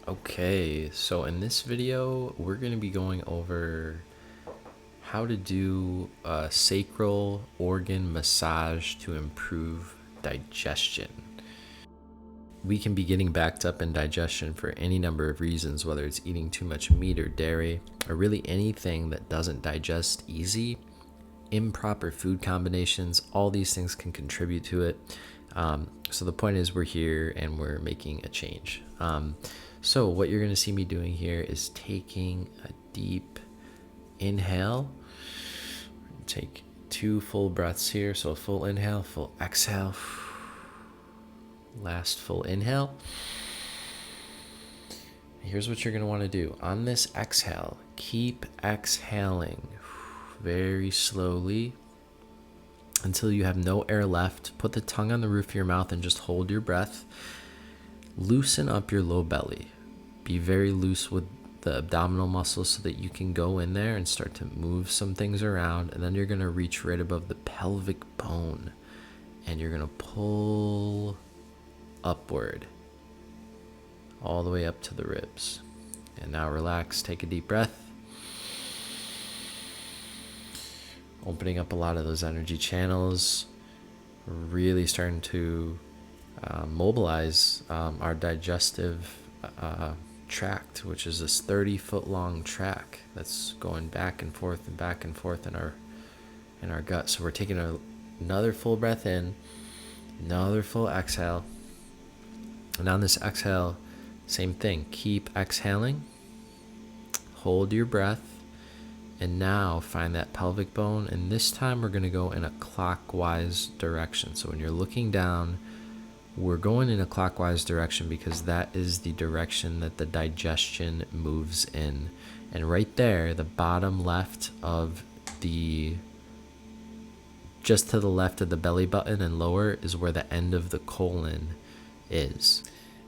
Okay, so in this video, we're going to be going over how to do a sacral organ massage to improve digestion. We can be getting backed up in digestion for any number of reasons, whether it's eating too much meat or dairy, or really anything that doesn't digest easy. Improper food combinations, all these things can contribute to it. So the point is we're here and we're making a change. So what you're going to see me doing here is taking a deep inhale. Take 2 full breaths here. So full inhale, full exhale. Last full inhale. Here's what you're going to want to do. On this exhale, keep exhaling very slowly until you have no air left. Put the tongue on the roof of your mouth and just hold your breath. Loosen up your low belly. Be very loose with the abdominal muscles so that you can go in there and start to move some things around. And then you're going to reach right above the pelvic bone and you're going to pull upward all the way up to the ribs. And now relax, take a deep breath. Opening up a lot of those energy channels, really starting to mobilize our digestive tract, which is this 30-foot long track that's going back and forth in our gut. So we're taking another full breath in, another full exhale, and on this exhale, same thing. Keep exhaling, hold your breath, and now find that pelvic bone. And this time we're going to go in a clockwise direction. So when you're looking down, we're going in a clockwise direction because that is the direction that the digestion moves in. And right there, the bottom left of just to the left of the belly button and lower is where the end of the colon is.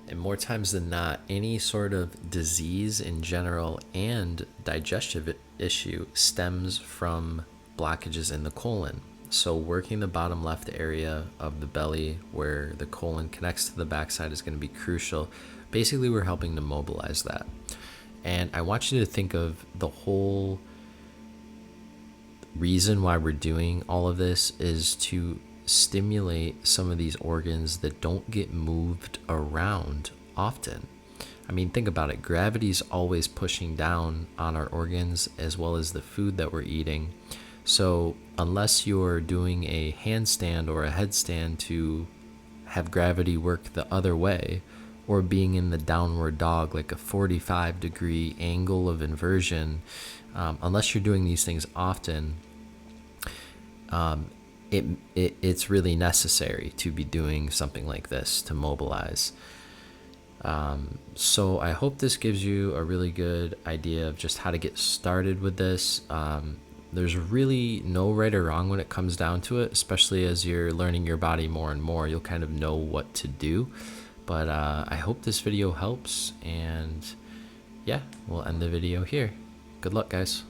And more times than not, any sort of disease in general and digestive issue stems from blockages in the colon. So working the bottom left area of the belly where the colon connects to the backside is going to be crucial. Basically, we're helping to mobilize that. And I want you to think of the whole reason why we're doing all of this is to stimulate some of these organs that don't get moved around often. I mean, think about it. Gravity's always pushing down on our organs as well as the food that we're eating. So unless you're doing a handstand or a headstand to have gravity work the other way, or being in the downward dog, like a 45-degree angle of inversion, unless you're doing these things often, it's really necessary to be doing something like this to mobilize. So I hope this gives you a really good idea of just how to get started with this. There's really no right or wrong when it comes down to it, especially as you're learning your body more and more. You'll kind of know what to do. But I hope this video helps. And yeah, we'll end the video here. Good luck, guys.